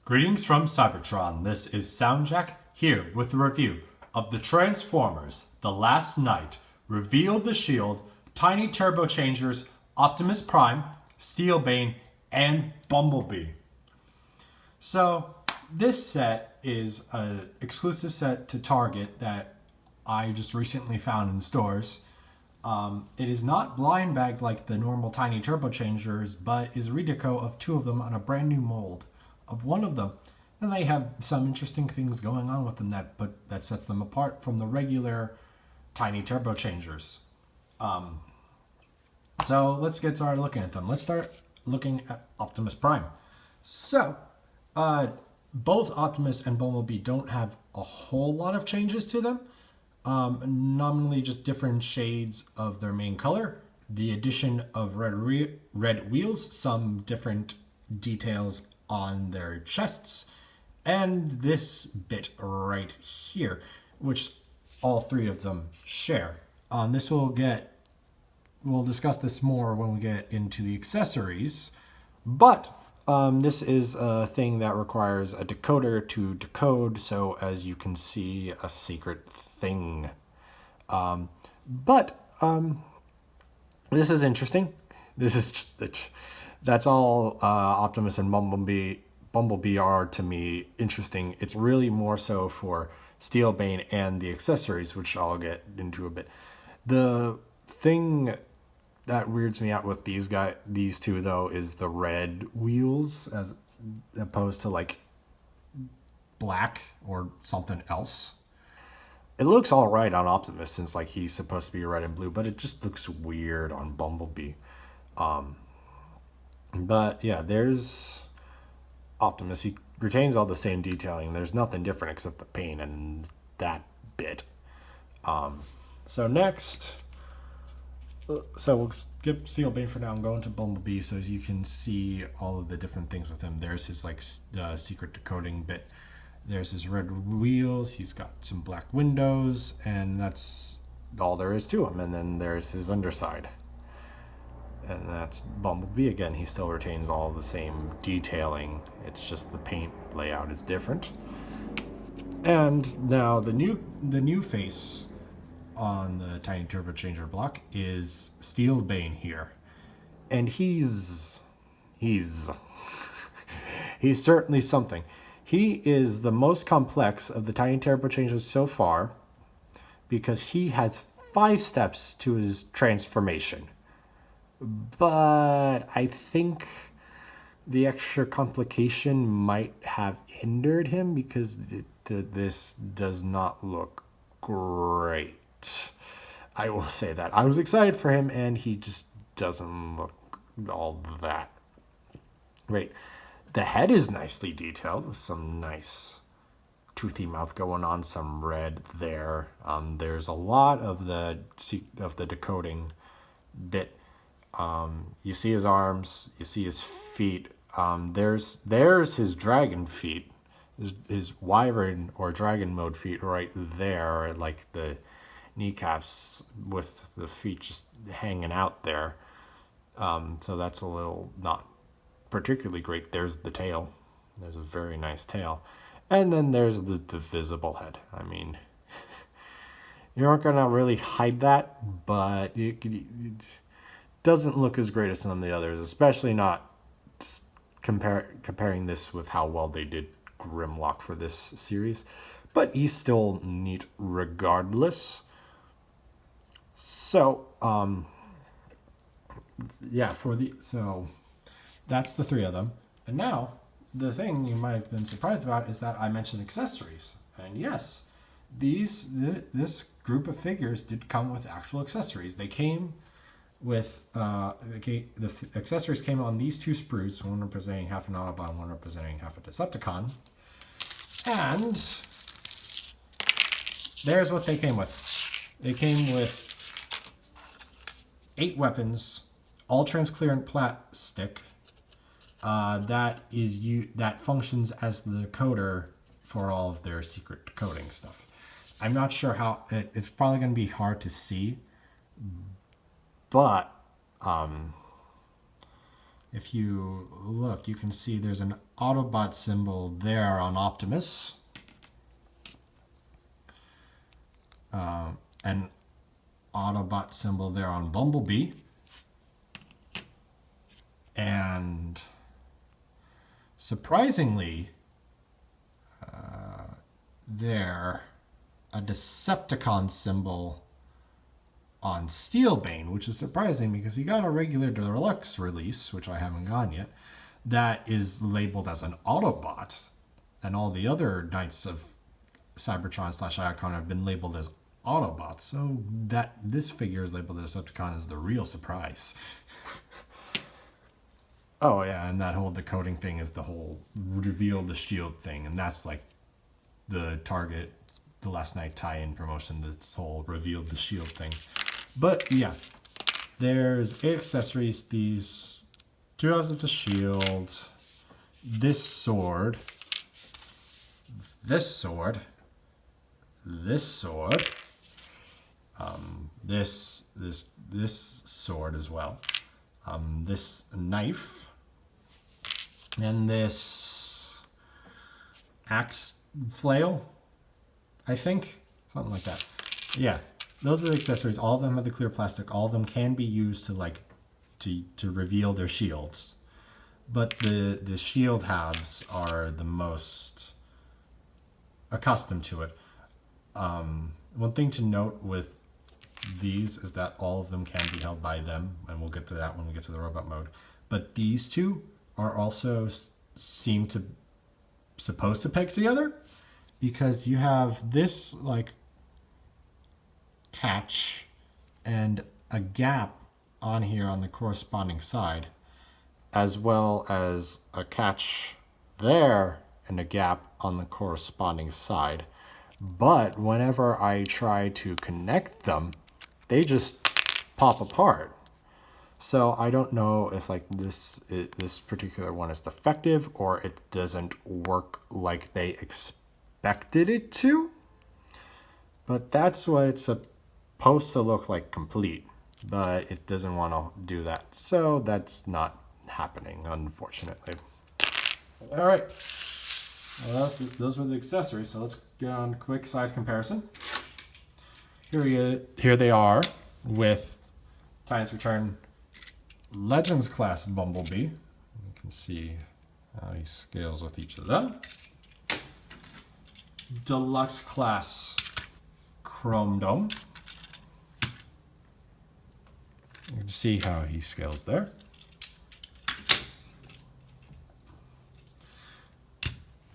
Greetings from Cybertron. This is SoundJack here with a review of the Transformers The Last Knight, Revealed the Shield, Tiny Turbo Changers, Optimus Prime, Steelbane, and Bumblebee. So this set is an exclusive set to Target that I just recently found in stores. It is not blind bagged like the normal Tiny Turbo Changers, but is a redeco of two of them on a brand new mold of one of them. And they have some interesting things going on with them that sets them apart from the regular Tiny Turbo Changers. So let's get started looking at them. Let's start looking at Optimus Prime. So, both Optimus and Bumblebee don't have a whole lot of changes to them. Nominally just different shades of their main color, the addition of red wheels, some different details on their chests, and this bit right here, which all three of them share. We'll discuss this more when we get into the accessories, but this is a thing that requires a decoder to decode, so as you can see, a secret thing. This is interesting. That's all Optimus and Bumblebee are to me interesting. It's really more so for Steelbane and the accessories, which I'll get into a bit. The thing that weirds me out with these two though, is the red wheels as opposed to like black or something else. It looks all right on Optimus since like he's supposed to be red and blue, but it just looks weird on Bumblebee. But yeah, there's Optimus. He retains all the same detailing. There's nothing different except the paint and that bit. So next, we'll skip Steelbane for now and go into Bumblebee so you can see all of the different things with him. There's his secret decoding bit. There's his red wheels. He's got some black windows, and that's all there is to him. And then there's his underside. And that's Bumblebee again. He still retains all the same detailing. It's just the paint layout is different. And now the new face on the Tiny Turbo Changer block is Steelbane here. And he's certainly something. He is the most complex of the Tiny Turbo Changers so far because he has 5 steps to his transformation. But I think the extra complication might have hindered him because this does not look great. I will say that. I was excited for him, and he just doesn't look all that great. The head is nicely detailed with some nice toothy mouth going on, some red there. There's a lot of the decoding bit. You see his arms, you see his feet. There's his dragon feet, his wyvern or dragon mode feet right there, like the kneecaps with the feet just hanging out there. So that's a little not particularly great. There's the tail. There's a very nice tail. And then there's the visible head. I mean, you aren't going to really hide that, but it doesn't look as great as some of the others, especially not comparing this with how well they did Grimlock for this series. But he's still neat regardless. So, that's the 3 of them. And now, the thing you might have been surprised about is that I mentioned accessories. And yes, this group of figures did come with actual accessories. They came with the accessories came on these 2 sprues, one representing half an Autobot and one representing half a Decepticon. And there's what they came with. They came with 8 weapons, all transparent plastic. That functions as the decoder for all of their secret decoding stuff. I'm not sure how it's probably going to be hard to see, but if you look, you can see there's an Autobot symbol there on Optimus. An Autobot symbol there on Bumblebee. And surprisingly, there, a Decepticon symbol on Steelbane, which is surprising because he got a regular deluxe release, which I haven't gone yet, that is labeled as an Autobot, and all the other Knights of Cybertron/Iacon have been labeled as Autobots. So that this figure is labeled as Decepticon is the real surprise. Oh yeah, and that whole decoding thing is the whole reveal the shield thing, and that's like the Target the last night tie-in promotion, this whole revealed the shield thing. But yeah, there's 8 accessories, these 2 halves of the shield, this sword, this sword, this sword, this sword as well, this knife, and this axe flail, I think, something like that. Yeah, those are the accessories. All of them have the clear plastic. All of them can be used to reveal their shields, but the shield halves are the most accustomed to it. One thing to note with these is that all of them can be held by them, and we'll get to that when we get to the robot mode. But these two are also supposed to peg together, because you have this like catch and a gap on here on the corresponding side, as well as a catch there and a gap on the corresponding side. But whenever I try to connect them, they just pop apart. So I don't know if like this particular one is defective or it doesn't work like they expected it to. But that's what it's supposed to look like complete. But it doesn't want to do that. So that's not happening, unfortunately. All right. Well, those were the accessories. So let's get on a quick size comparison. Here they are with Titans Return Legends class Bumblebee. You can see how he scales with each of them. Deluxe class Chrome Dome. You can see how he scales there.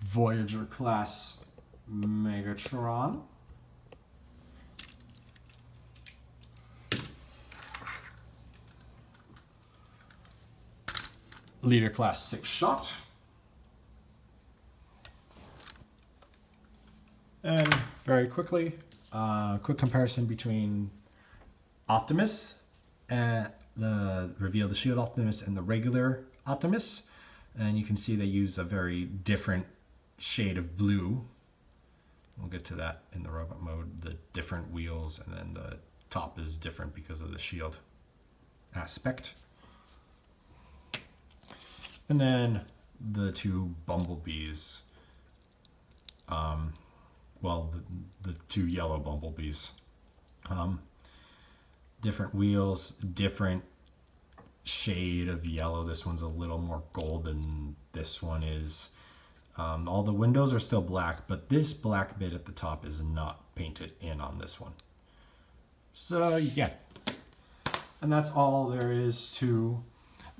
Voyager class Megatron. Leader class 6-shot. And very quickly, quick comparison between Optimus and the reveal the shield Optimus and the regular Optimus. And you can see they use a very different shade of blue. We'll get to that in the robot mode, the different wheels, and then the top is different because of the shield aspect. And then the two Bumblebees, well, the two yellow Bumblebees. Different wheels, different shade of yellow. This one's a little more gold than this one is. All the windows are still black, but this black bit at the top is not painted in on this one. So yeah, and that's all there is to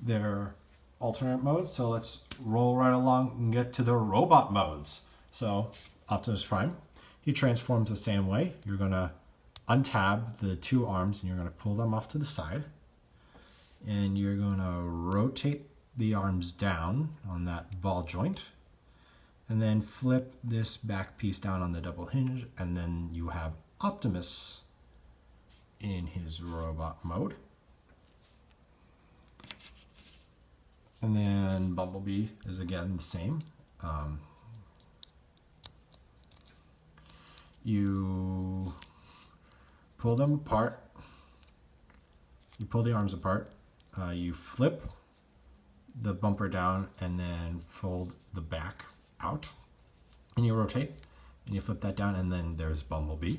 their alternate modes. So let's roll right along and get to the robot modes. So Optimus Prime, he transforms the same way. You're gonna untab the two arms and you're gonna pull them off to the side, and you're gonna rotate the arms down on that ball joint, and then flip this back piece down on the double hinge, and then you have Optimus in his robot mode. And then Bumblebee is again the same. You pull them apart. You pull the arms apart. You flip the bumper down and then fold the back out. And you rotate and you flip that down, and then there's Bumblebee.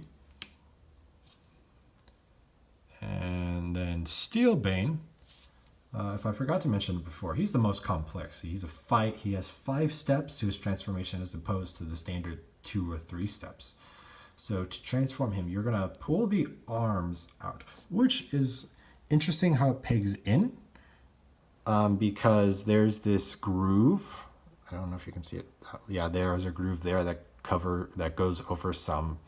And then Steelbane, if I forgot to mention before, he's the most complex. He has 5 steps to his transformation as opposed to the standard 2 or 3 steps. So to transform him, you're gonna pull the arms out, which is interesting how it pegs in, because there's this groove. I don't know if you can see it. Yeah, there's a groove there that goes over some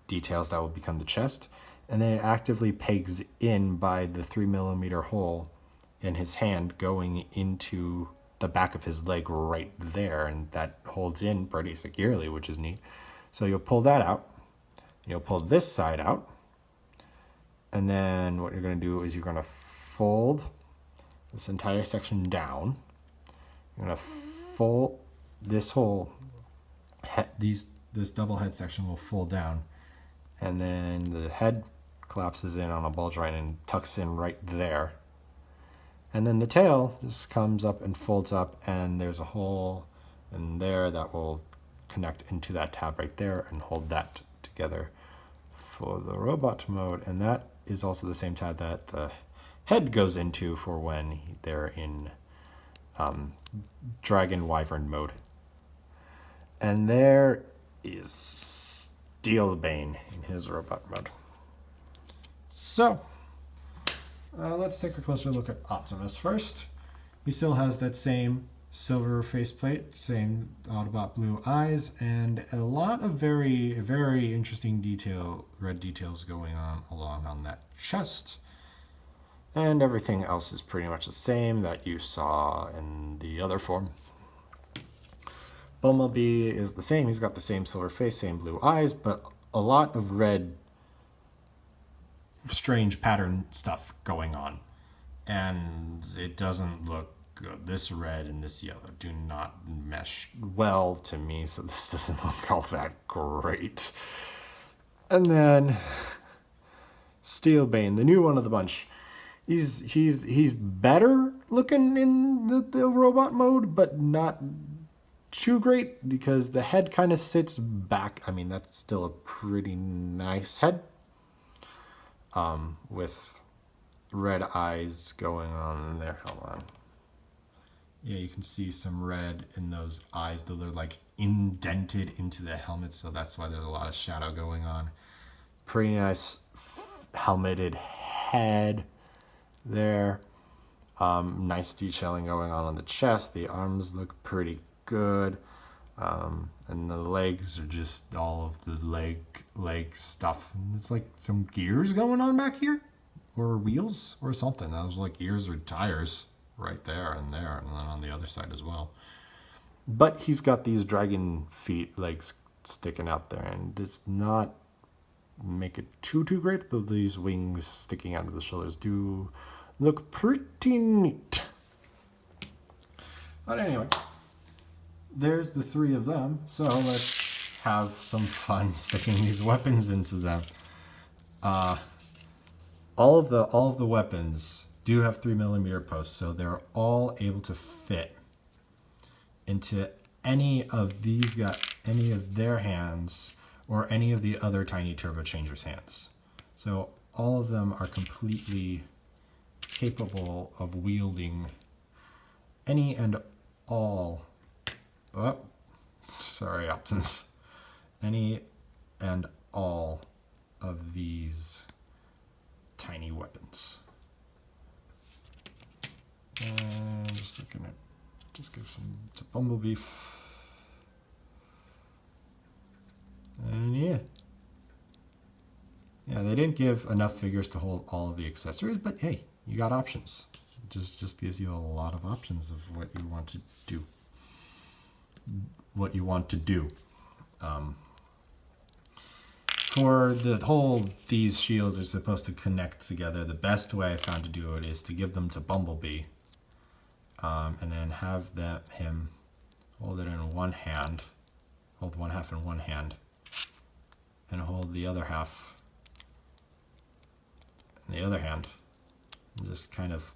details that will become the chest. And then it actively pegs in by the 3mm hole in his hand going into the back of his leg right there. And that holds in pretty securely, which is neat. So you'll pull that out. You'll pull this side out. And then what you're going to do is you're going to fold this entire section down. You're going to fold this whole, this double head section will fold down. And then the head collapses in on a ball joint and tucks in right there. And then the tail just comes up and folds up, and there's a hole in there that will connect into that tab right there and hold that together for the robot mode. And that is also the same tab that the head goes into for when they're in Dragon Wyvern mode. And there is Steelbane in his robot mode. So, let's take a closer look at Optimus first. He still has that same silver faceplate, same Autobot blue eyes, and a lot of very interesting red details going on along on that chest. And everything else is pretty much the same that you saw in the other form. Bumblebee is the same. He's got the same silver face, same blue eyes, but a lot of red, strange pattern stuff going on. And it doesn't look good. This red and this yellow do not mesh well to me, so this doesn't look all that great. And then Steelbane, the new one of the bunch. He's better looking in the robot mode, but not too great because the head kind of sits back. I mean, that's still a pretty nice head, with red eyes going on in there. Hold on. Yeah, you can see some red in those eyes, though they're like indented into the helmet, so that's why there's a lot of shadow going on. Pretty nice helmeted head there. Nice detailing going on the chest. The arms look pretty good. And the legs are just all of the leg stuff. And it's like some gears going on back here, or wheels or something. That was like gears or tires right there, and then on the other side as well. But he's got these dragon feet legs sticking out there, and it's not make it too great, though these wings sticking out of the shoulders do look pretty neat. But anyway, there's the 3 of them, so let's have some fun sticking these weapons into them. All of the weapons do have 3mm posts, so they're all able to fit into any of their hands or any of the other tiny turbo changers' hands. So all of them are completely capable of wielding any and all. Oh, sorry, Optimus. Any and all of these tiny weapons. And just looking at, just give some to Bumblebee. And yeah, they didn't give enough figures to hold all of the accessories, but hey, you got options. It just gives you a lot of options of what you want to do. For the whole, these shields are supposed to connect together. The best way I found to do it is to give them to Bumblebee, and then have him hold it in one hand, hold one half in one hand, and hold the other half in the other hand, and just kind of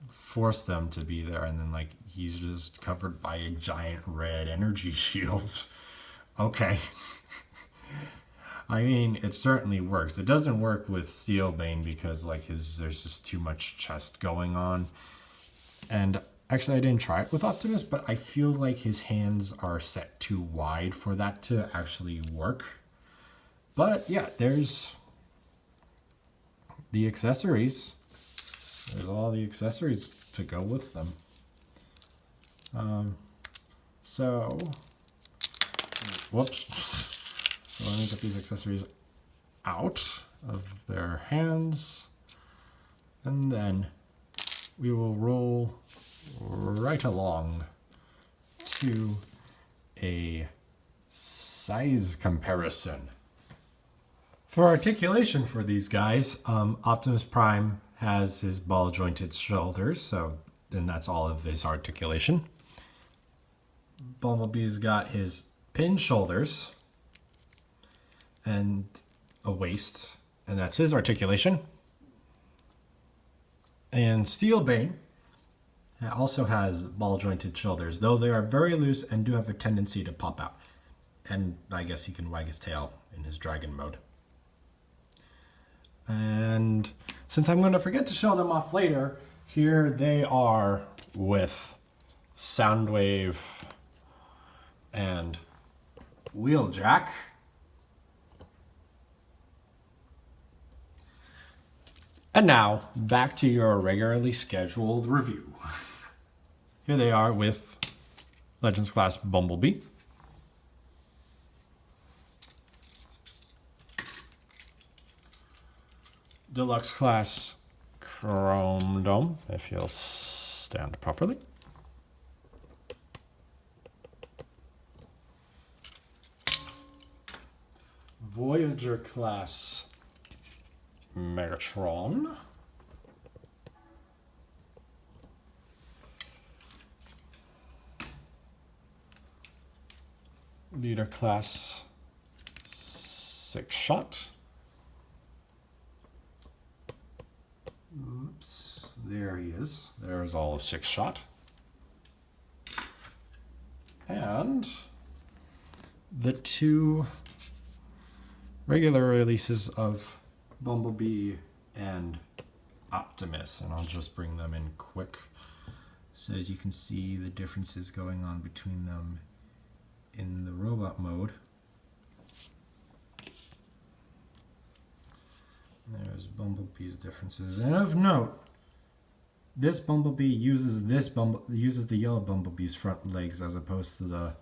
force them to be there, and then like he's just covered by a giant red energy shield. Okay. I mean, it certainly works. It doesn't work with Steelbane because like there's just too much chest going on. And actually I didn't try it with Optimus, but I feel like his hands are set too wide for that to actually work. But yeah, there's the accessories. There's all the accessories to go with them. So, whoops. So let me get these accessories out of their hands, and then we will roll right along to a size comparison. For articulation for these guys, Optimus Prime has his ball jointed shoulders, so then that's all of his articulation. Bumblebee's got his pinned shoulders and a waist, and that's his articulation. And Steelbane also has ball jointed shoulders, though they are very loose and do have a tendency to pop out. And I guess he can wag his tail in his dragon mode. And since I'm going to forget to show them off later, here they are with Soundwave and Wheeljack. And now, back to your regularly scheduled review. Here they are with Legends Class Bumblebee. Deluxe Class Chrome Dome, if he'll stand properly. Voyager Class Megatron. Leader Class 6-Shot. Oops, there he is. There's all of 6-Shot. And the two regular releases of Bumblebee and Optimus, and I'll just bring them in quick so as you can see the differences going on between them in the robot mode. There's Bumblebee's differences, and of note, this Bumblebee uses the yellow Bumblebee's front legs as opposed to the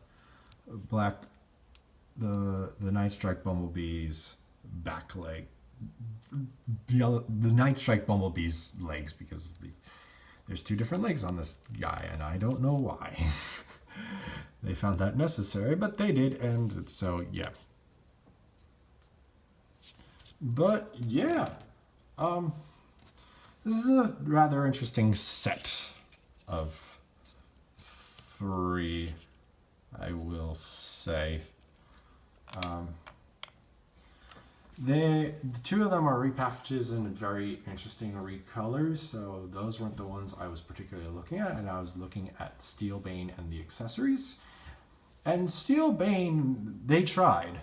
black, the Night Strike Bumblebee's back leg. The Night Strike Bumblebee's legs, because there's two different legs on this guy, and I don't know why. They found that necessary, but they did, and so yeah. But yeah, this is a rather interesting set of three, I will say. The two of them are repackages in very interesting recolors, so those weren't the ones I was particularly looking at, and I was looking at Steelbane and the accessories. And Steelbane, they tried.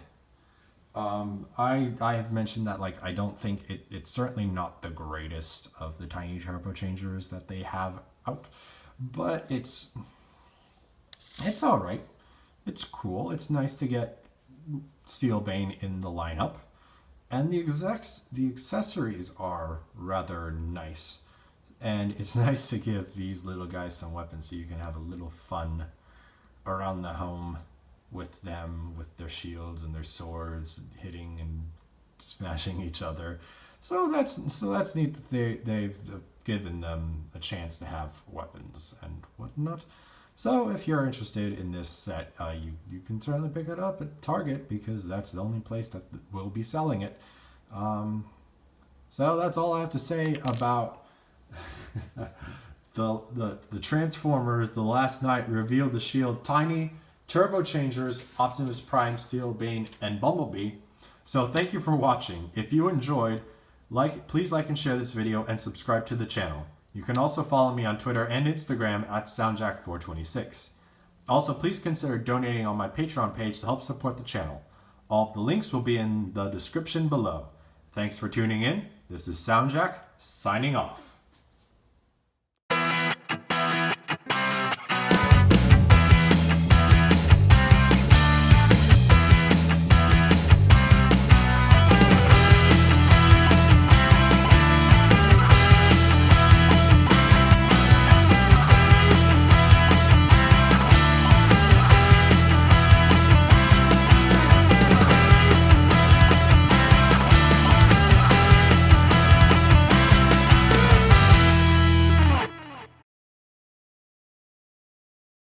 I have mentioned that, like, I don't think it's certainly not the greatest of the tiny turbo changers that they have out, but it's all right. It's cool. It's nice to get Steelbane in the lineup, and the accessories are rather nice, and it's nice to give these little guys some weapons so you can have a little fun around the home with them, with their shields and their swords hitting and smashing each other. So that's neat that they've given them a chance to have weapons and whatnot. So if you're interested in this set, you can certainly pick it up at Target, because that's the only place that will be selling it. So that's all I have to say about the Transformers The Last Night Reveal the Shield Tiny Turbo Changers, Optimus Prime, Steelbane, and Bumblebee. So thank you for watching. If you enjoyed, please like and share this video and subscribe to the channel. You can also follow me on Twitter and Instagram at SoundJack426. Also, please consider donating on my Patreon page to help support the channel. All of the links will be in the description below. Thanks for tuning in. This is SoundJack, signing off.